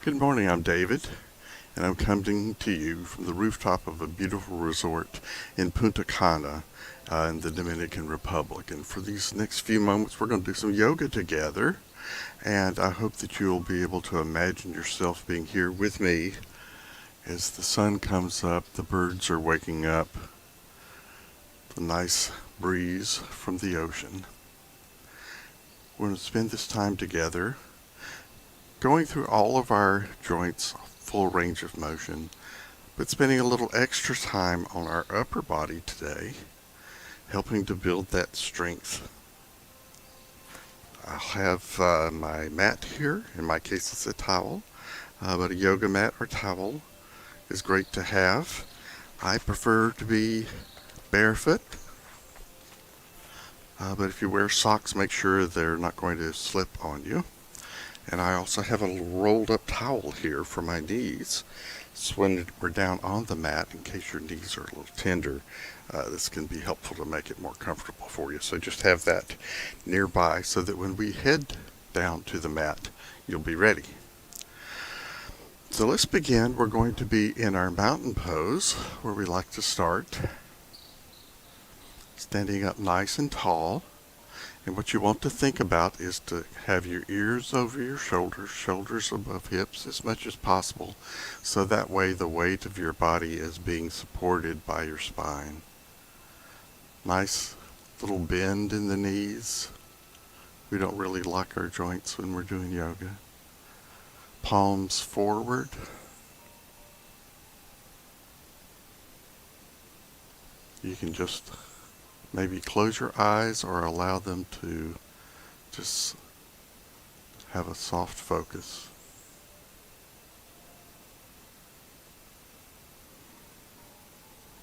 Good morning, I'm David, and I'm coming to you from the rooftop of a beautiful resort in Punta Cana in the Dominican Republic. And for these next few moments, we're going to do some yoga together, and I hope that you'll be able to imagine yourself being here with me as the sun comes up, the birds are waking up, the nice breeze from the ocean. We're going to spend this time together going through all of our joints, full range of motion, but spending a little extra time on our upper body today, helping to build that strength. I'll have my mat here. In my case, it's a towel, but a yoga mat or towel is great to have. I prefer to be barefoot, but if you wear socks, make sure they're not going to slip on you. And I also have a little rolled up towel here for my knees. So when we're down on the mat, in case your knees are a little tender, this can be helpful to make it more comfortable for you. So just have that nearby so that when we head down to the mat, you'll be ready. So let's begin. We're going to be in our mountain pose, where we like to start. Standing up nice and tall. And what you want to think about is to have your ears over your shoulders, shoulders above hips as much as possible, so that way the weight of your body is being supported by your spine. Nice little bend in the knees. We don't really lock our joints when we're doing yoga. Palms forward. You can just maybe close your eyes or allow them to just have a soft focus.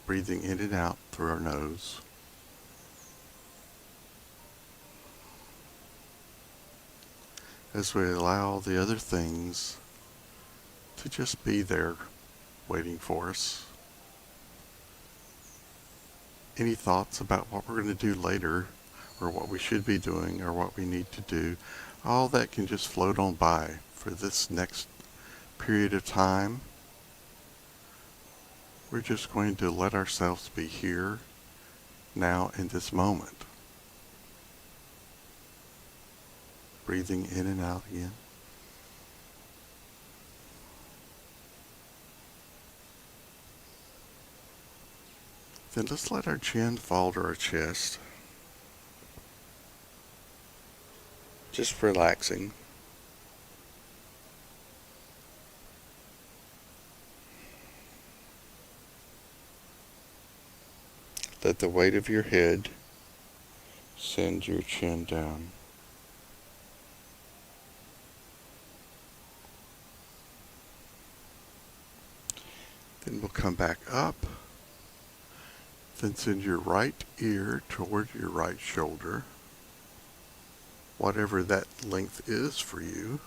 Breathing in and out through our nose. As we allow the other things to just be there waiting for us. Any thoughts about what we're going to do later, or what we should be doing, or what we need to do, all that can just float on by for this next period of time. We're just going to let ourselves be here, now, in this moment. Breathing in and out again. Then let's let our chin fall to our chest. Just relaxing. Let the weight of your head send your chin down. Then we'll come back up. Then send your right ear toward your right shoulder, whatever that length is for you.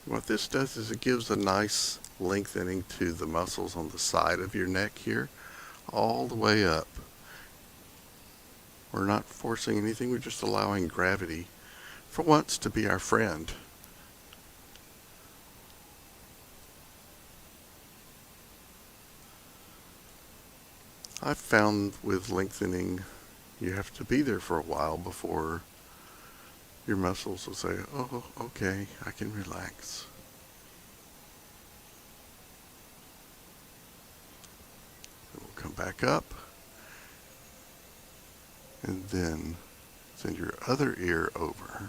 What this does is it gives a nice lengthening to the muscles on the side of your neck here, all the way up. We're not forcing anything, we're just allowing gravity, for once, to be our friend. I've found with lengthening, you have to be there for a while before your muscles will say, oh, okay, I can relax. And we'll come back up, and then send your other ear over,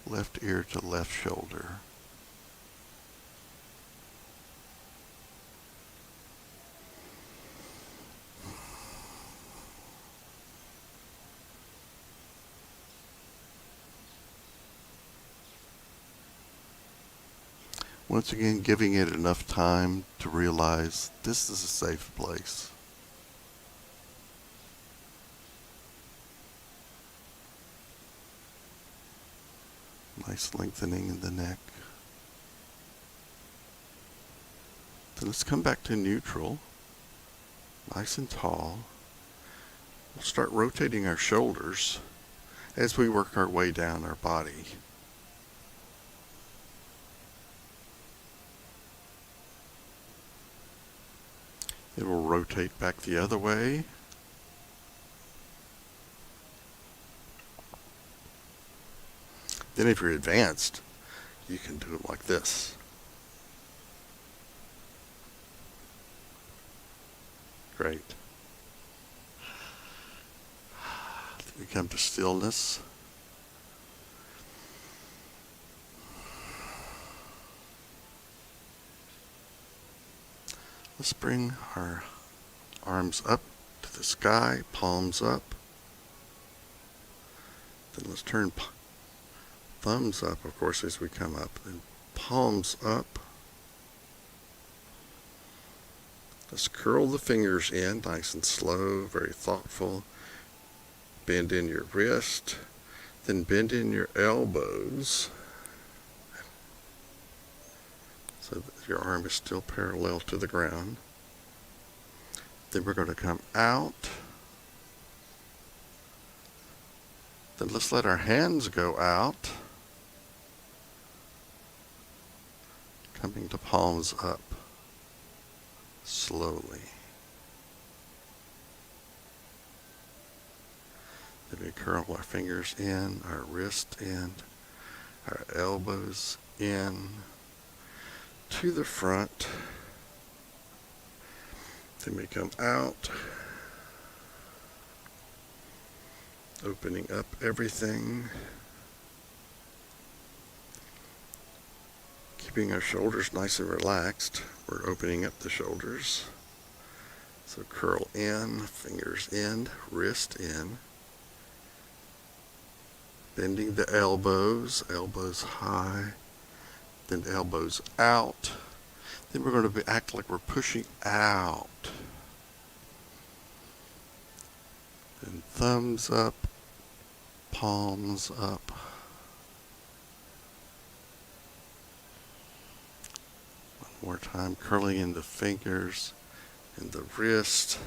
left ear to left shoulder. Once again, giving it enough time to realize this is a safe place. Nice lengthening in the neck. Then let's come back to neutral, nice and tall. We'll start rotating our shoulders as we work our way down our body. It will rotate back the other way. Then if you're advanced, you can do it like this. Great. Then we come to stillness. Let's bring our arms up to the sky, palms up. Then let's turn thumbs up, of course, as we come up. Then palms up. Let's curl the fingers in, nice and slow, very thoughtful. Bend in your wrist. Then bend in your elbows, so that your arm is still parallel to the ground. Then we're going to come out. Then let's let our hands go out, coming to palms up slowly. Then we curl our fingers in, our wrist in, our elbows in, to the front. Then we come out, opening up everything, keeping our shoulders nice and relaxed. We're opening up the shoulders. So curl in, fingers in, wrist in, bending the elbows, elbows high, then elbows out. Then we're going to act like we're pushing out. Then thumbs up, palms up. One more time, curling in the fingers and the wrist,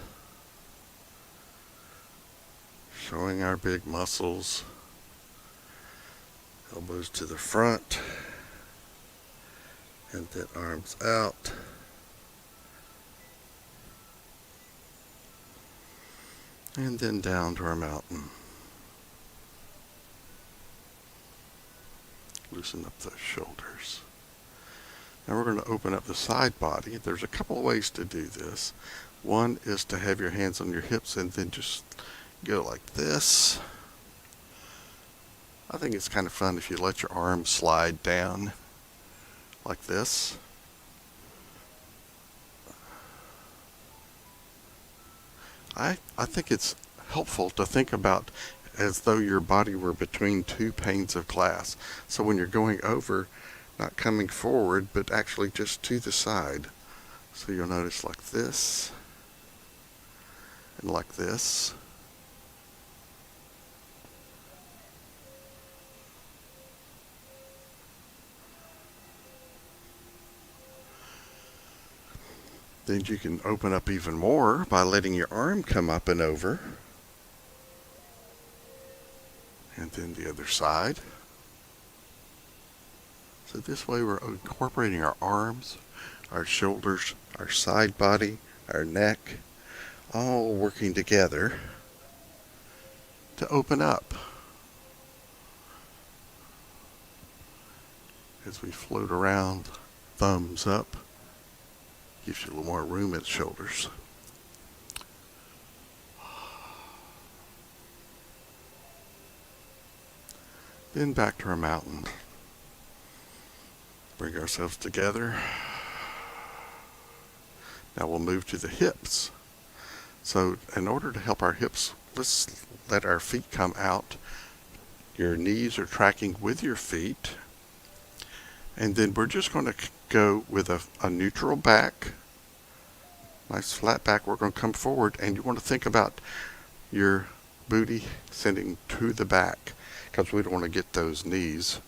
showing our big muscles. Elbows to the front, and then arms out. And then down to our mountain. Loosen up the shoulders. Now we're going to open up the side body. There's a couple of ways to do this. One is to have your hands on your hips and then just go like this. I think it's kind of fun if you let your arms slide down like this. I think it's helpful to think about as though your body were between two panes of glass. So when you're going over, not coming forward, but actually just to the side. So you'll notice like this and like this. Then you can open up even more by letting your arm come up and over. And then the other side. So this way we're incorporating our arms, our shoulders, our side body, our neck, all working together to open up. As we float around, thumbs up. Gives you a little more room at the shoulders. Then back to our mountain. Bring ourselves together. Now we'll move to the hips. So in order to help our hips, let's let our feet come out. Your knees are tracking with your feet. And then we're just going to go with a neutral back, nice flat back. We're going to come forward, and you want to think about your booty sending to the back, because we don't want to get those knees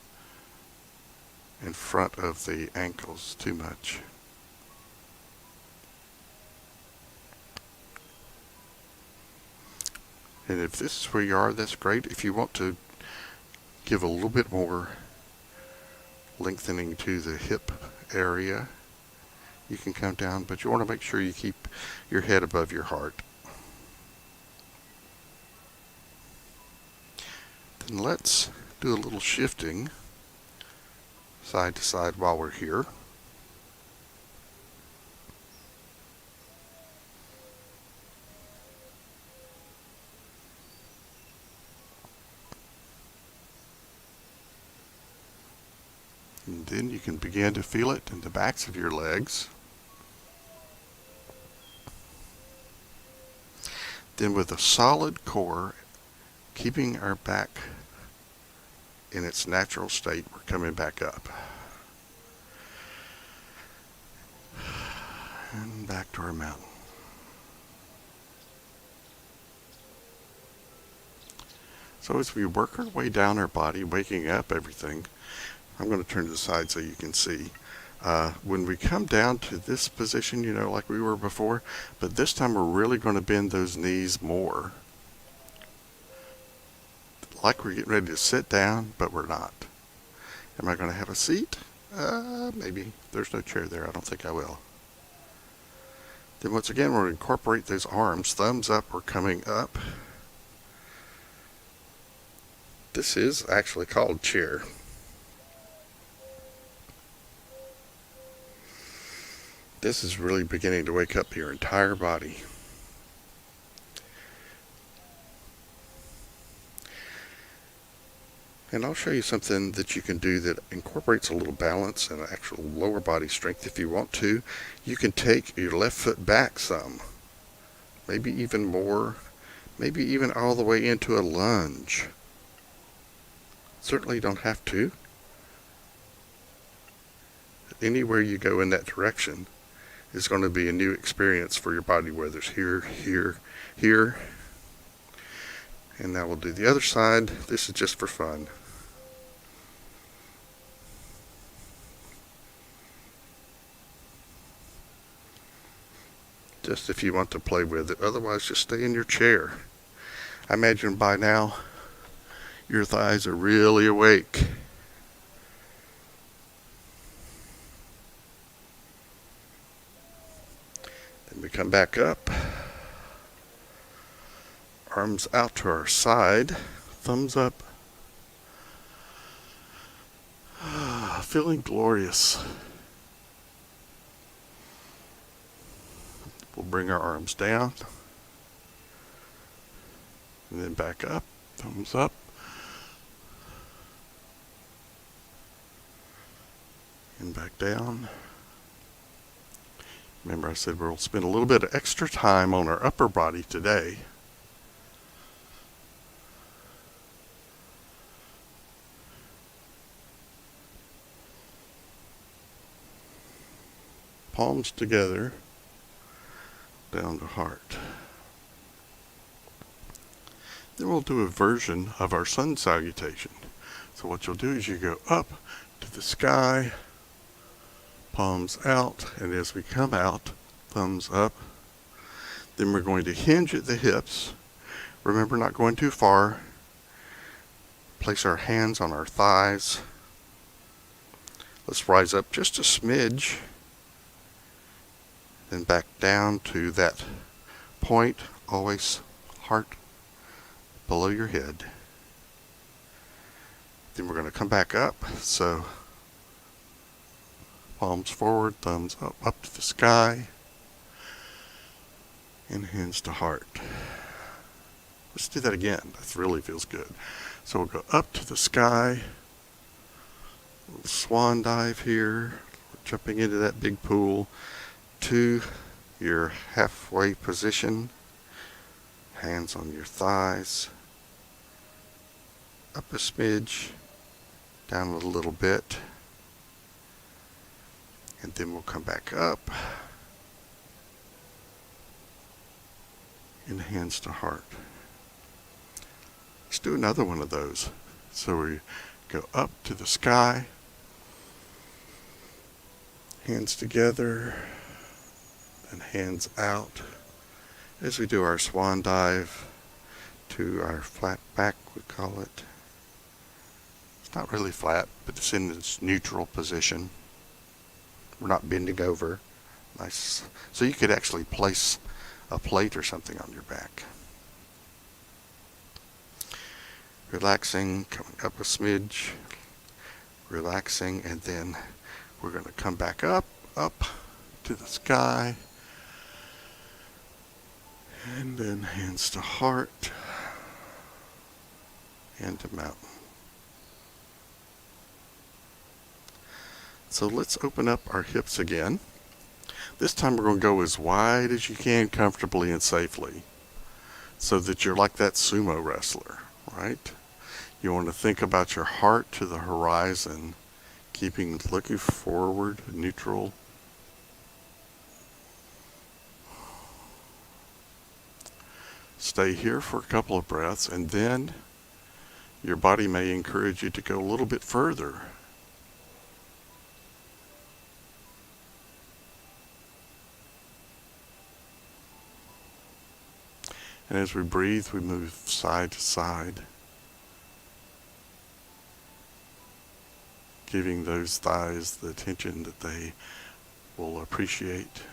in front of the ankles too much. And if this is where you are, that's great. If you want to give a little bit more lengthening to the hip area, you can come down, but you want to make sure you keep your head above your heart. Then let's do a little shifting side to side while we're here. And then you can begin to feel it in the backs of your legs. Then with a solid core, keeping our back in its natural state, we're coming back up. And back to our mountain. So as we work our way down our body, waking up everything, I'm going to turn to the side so you can see. When we come down to this position, you know, like we were before, but this time we're really going to bend those knees more. Like we're getting ready to sit down, but we're not. Am I going to have a seat? Maybe. There's no chair there. I don't think I will. Then once again, we're going to incorporate those arms. Thumbs up, we're coming up. This is actually called chair. This is really beginning to wake up your entire body. And I'll show you something that you can do that incorporates a little balance and actual lower body strength if you want to. You can take your left foot back some, maybe even more, maybe even all the way into a lunge. Certainly you don't have to. Anywhere you go in that direction is going to be a new experience for your body, whether it's here, here, here. And now we'll do the other side. This is just for fun. Just if you want to play with it. Otherwise, just stay in your chair. I imagine by now, your thighs are really awake. Then we come back up. Arms out to our side. Thumbs up. Feeling glorious. We'll bring our arms down. And then back up. Thumbs up. And back down. Remember I said we'll spend a little bit of extra time on our upper body today. Palms together, down to heart. Then we'll do a version of our sun salutation. So what you'll do is you go up to the sky, palms out, and as we come out, thumbs up. Then we're going to hinge at the hips. Remember, not going too far. Place our hands on our thighs. Let's rise up just a smidge. Then back down to that point, always heart below your head. Then we're going to come back up, so palms forward, thumbs up, up to the sky, and hands to heart. Let's do that again. That really feels good. So we'll go up to the sky, little swan dive here, we're jumping into that big pool, to your halfway position, hands on your thighs, up a smidge, down a little bit, and then we'll come back up, and hands to heart. Let's do another one of those. So we go up to the sky, hands together, and hands out as we do our swan dive to our flat back, we call it. It's not really flat, but it's in its neutral position. We're not bending over, Nice. So you could actually place a plate or something on your back. Relaxing, coming up a smidge, relaxing, and then we're going to come back up to the sky, and then hands to heart, and to mountain. So let's open up our hips again. This time we're going to go as wide as you can comfortably and safely, so that you're like that sumo wrestler, right? You want to think about your heart to the horizon, looking forward, neutral. Stay here for a couple of breaths, and then your body may encourage you to go a little bit further. And as we breathe, we move side to side, giving those thighs the attention that they will appreciate.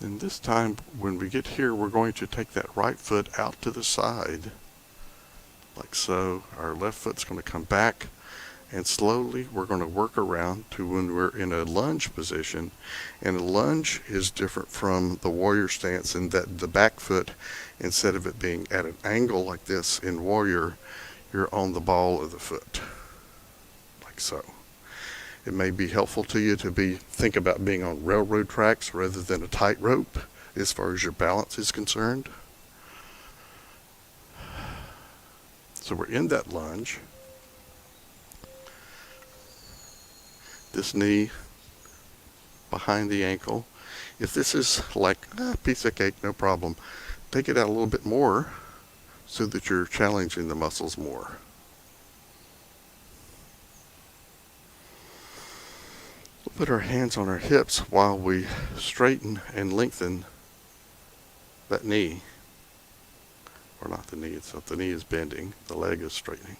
And this time, when we get here, we're going to take that right foot out to the side, like so. Our left foot's going to come back, and slowly we're going to work around to when we're in a lunge position. And a lunge is different from the warrior stance in that the back foot, instead of it being at an angle like this in warrior, you're on the ball of the foot, like so. It may be helpful to you to think about being on railroad tracks rather than a tightrope as far as your balance is concerned. So we're in that lunge. This knee behind the ankle. If this is like a piece of cake, no problem. Take it out a little bit more so that you're challenging the muscles more. We'll put our hands on our hips while we straighten and lengthen that knee. Or not the knee itself. The knee is bending. The leg is straightening.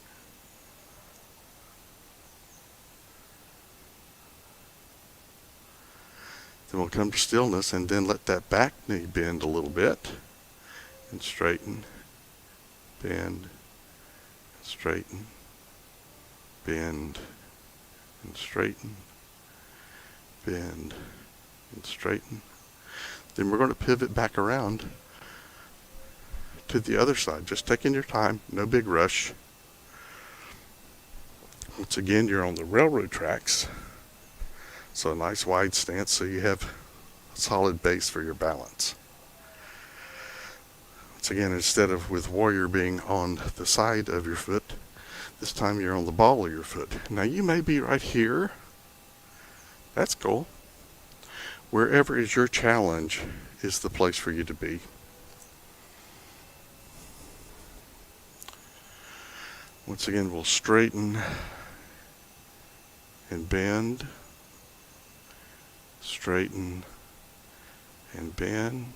Then we'll come to stillness and then let that back knee bend a little bit. And straighten, bend, straighten, bend, and straighten, bend, and straighten. Then we're going to pivot back around to the other side, just taking your time, no big rush. Once again, you're on the railroad tracks, so a nice wide stance so you have a solid base for your balance. Once again, instead of with warrior being on the side of your foot, this time you're on the ball of your foot. Now you may be right here. That's cool. Wherever is your challenge is the place for you to be. Once again, we'll straighten and bend, straighten and bend,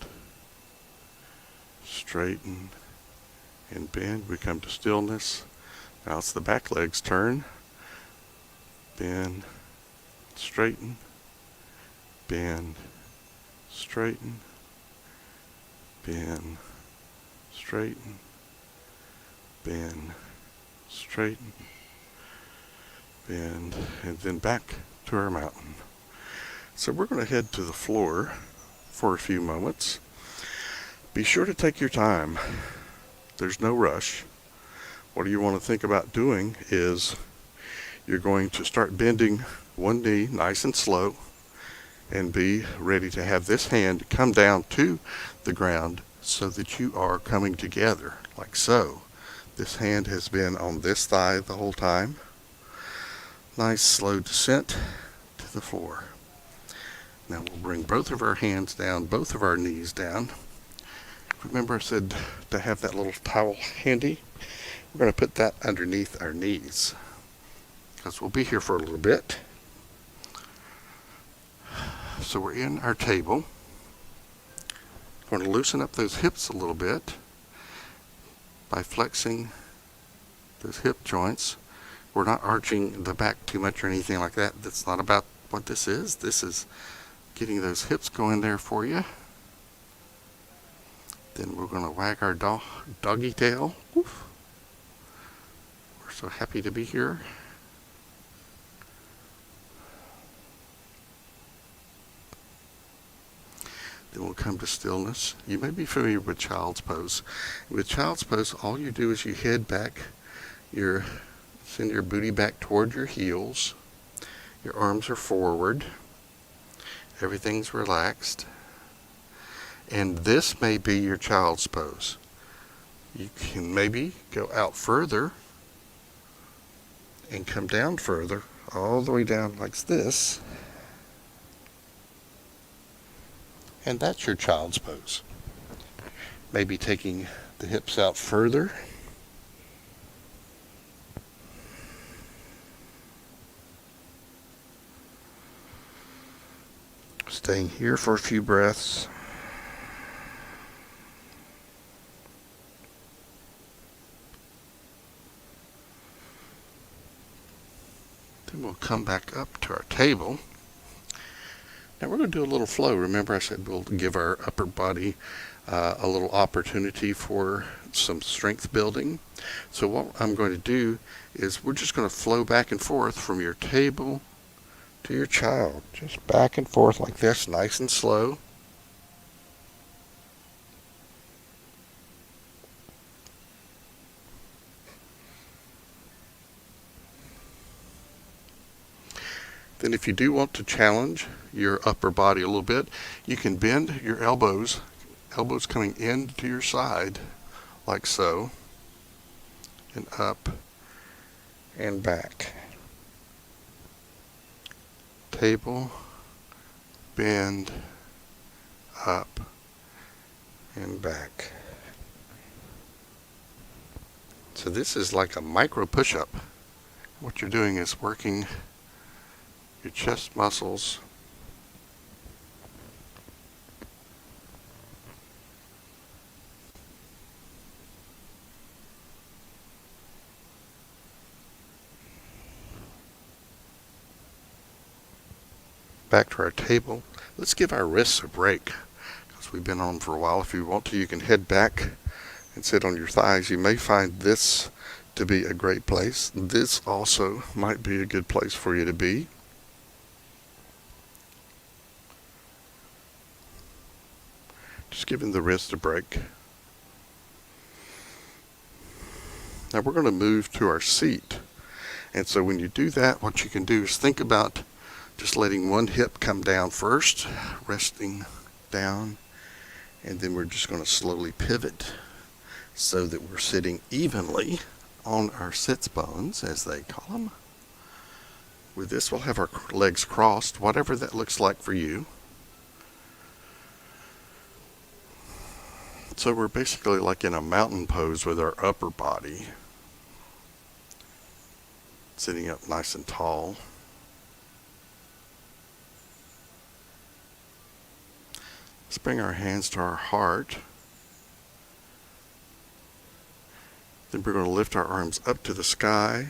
straighten and bend. We come to stillness. Now it's the back legs turn, bend, straighten, bend, straighten, bend, straighten, bend, straighten, bend, and then back to our mountain. So we're going to head to the floor for a few moments. Be sure to take your time. There's no rush. What you want to think about doing is you're going to start bending one knee nice and slow and be ready to have this hand come down to the ground so that you are coming together like so. This hand has been on this thigh the whole time. Nice slow descent to the floor. Now we'll bring both of our hands down, both of our knees down. Remember I said to have that little towel handy? We're going to put that underneath our knees because we'll be here for a little bit. So we're in our table. We're going to loosen up those hips a little bit by flexing those hip joints. We're not arching the back too much or anything like that. That's not about what this is. This is getting those hips going there for you. Then we're going to wag our doggy tail. Oof. We're so happy to be here. Then we'll come to stillness. You may be familiar with child's pose. With child's pose, all you do is you head back, send your booty back toward your heels. Your arms are forward. Everything's relaxed. And this may be your child's pose. You can maybe go out further and come down further, all the way down like this. And that's your child's pose. Maybe taking the hips out further. Staying here for a few breaths. Then we'll come back up to our table. Now we're going to do a little flow. Remember I said we'll give our upper body a little opportunity for some strength building. So what I'm going to do is we're just going to flow back and forth from your table to your child. Just back and forth like this, nice and slow. Then if you do want to challenge your upper body a little bit, you can bend your elbows coming into your side like so, and up and back. Table, bend, up and back. So this is like a micro push-up. What you're doing is working your chest muscles, back to our table. Let's give our wrists a break because we've been on for a while. If you want to, you can head back and sit on your thighs. You may find this to be a great place. This also might be a good place for you to be. Just giving the wrist a break. Now we're going to move to our seat. And so when you do that, what you can do is think about just letting one hip come down first, resting down, and then we're just going to slowly pivot so that we're sitting evenly on our sits bones, as they call them. With this, we'll have our legs crossed, whatever that looks like for you. So we're basically like in a mountain pose with our upper body, sitting up nice and tall. Let's bring our hands to our heart. Then we're going to lift our arms up to the sky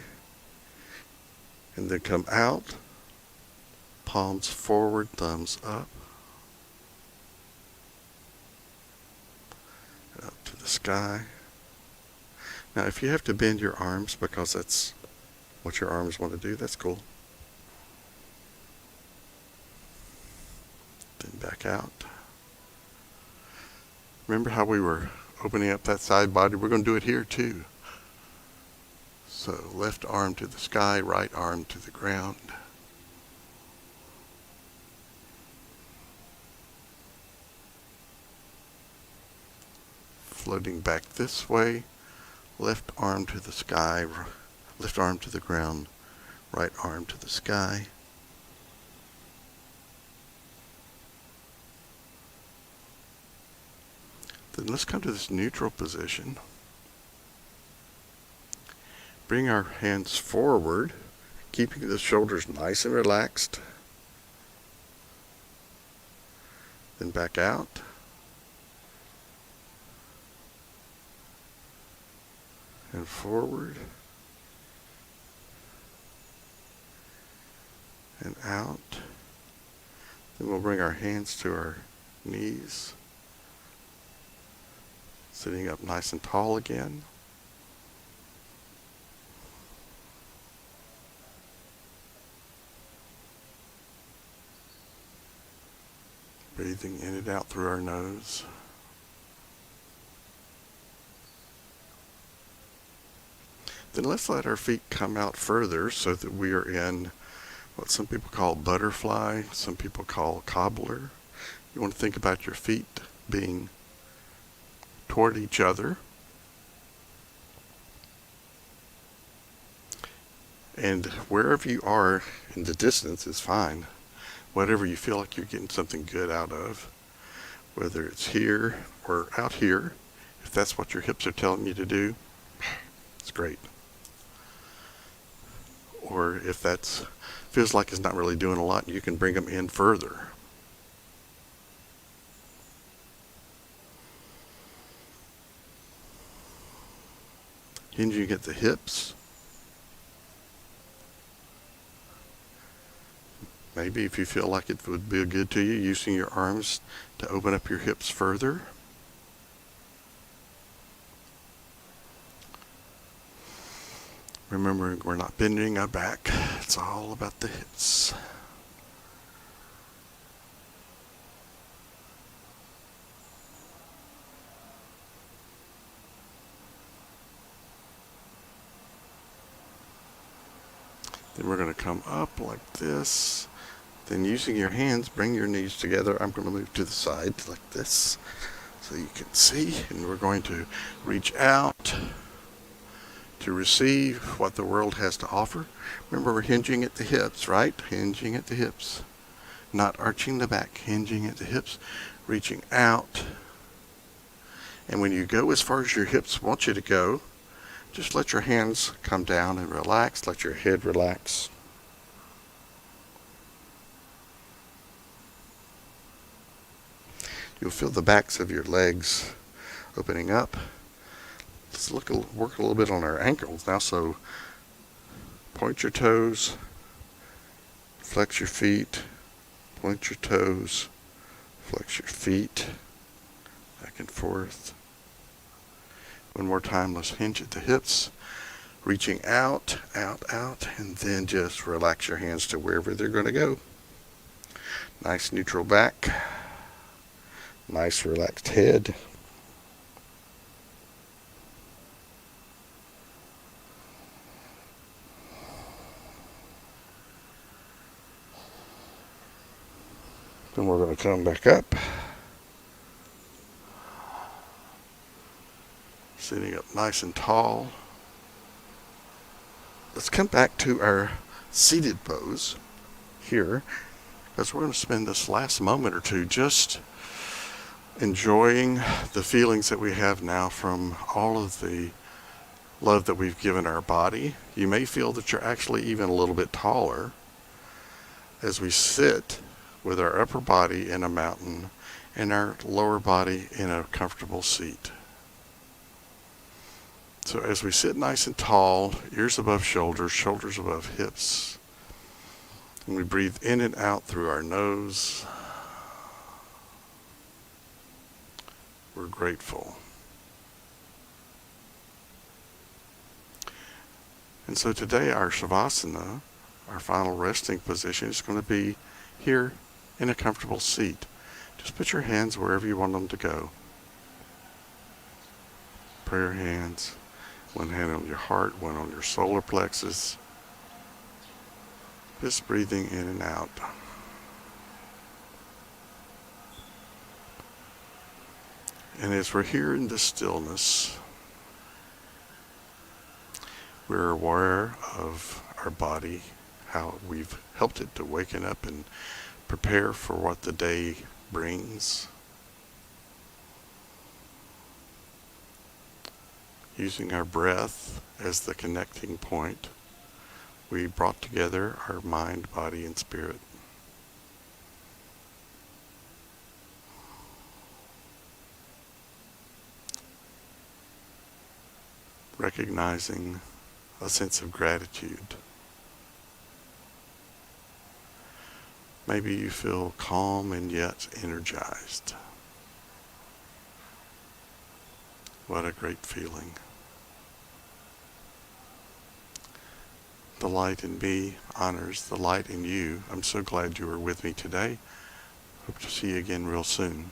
and then come out, palms forward, thumbs up, up to the sky. Now if you have to bend your arms because that's what your arms want to do, that's cool. Then back out. Remember how we were opening up that side body? We're going to do it here too. So left arm to the sky, right arm to the ground. Floating back this way, left arm to the sky, left arm to the ground, right arm to the sky. Then let's come to this neutral position. Bring our hands forward, keeping the shoulders nice and relaxed. Then back out. And forward. And out. Then we'll bring our hands to our knees. Sitting up nice and tall again. Breathing in and out through our nose. Then let's let our feet come out further so that we are in what some people call butterfly, some people call cobbler. You want to think about your feet being toward each other. And wherever you are in the distance is fine. Whatever you feel like you're getting something good out of, whether it's here or out here, if that's what your hips are telling you to do, it's great. Or if that's feels like it's not really doing a lot, you can bring them in further. Hinging at the hips. Maybe if you feel like it would be good to you, using your arms to open up your hips further. Remembering we're not bending our back. It's all about the hips. Then we're going to come up like this. Then using your hands, bring your knees together. I'm going to move to the side like this so you can see. And we're going to reach out to receive what the world has to offer. Remember, we're hinging at the hips, right? Hinging at the hips. Not arching the back, hinging at the hips, reaching out. And when you go as far as your hips want you to go, just let your hands come down and relax. Let your head relax. You'll feel the backs of your legs opening up. Let's work a little bit on our ankles now. So point your toes, flex your feet, point your toes, flex your feet, back and forth. One more time, let's hinge at the hips, reaching out, out, out, and then just relax your hands to wherever they're going to go. Nice neutral back, nice relaxed head. Then we're going to come back up. Sitting up nice and tall. Let's come back to our seated pose here, because we're going to spend this last moment or two just enjoying the feelings that we have now from all of the love that we've given our body. You may feel that you're actually even a little bit taller as we sit with our upper body in a mountain and our lower body in a comfortable seat. So as we sit nice and tall, ears above shoulders, shoulders above hips, and we breathe in and out through our nose, we're grateful. And so today our Shavasana, our final resting position, is going to be here in a comfortable seat. Just put your hands wherever you want them to go. Prayer hands. One hand on your heart, one on your solar plexus. Just breathing in and out. And as we're here in this stillness, we're aware of our body, how we've helped it to waken up and prepare for what the day brings. Using our breath as the connecting point, we brought together our mind, body, and spirit. Recognizing a sense of gratitude. Maybe you feel calm and yet energized. What a great feeling. The light in me honors the light in you. I'm so glad you were with me today. Hope to see you again real soon.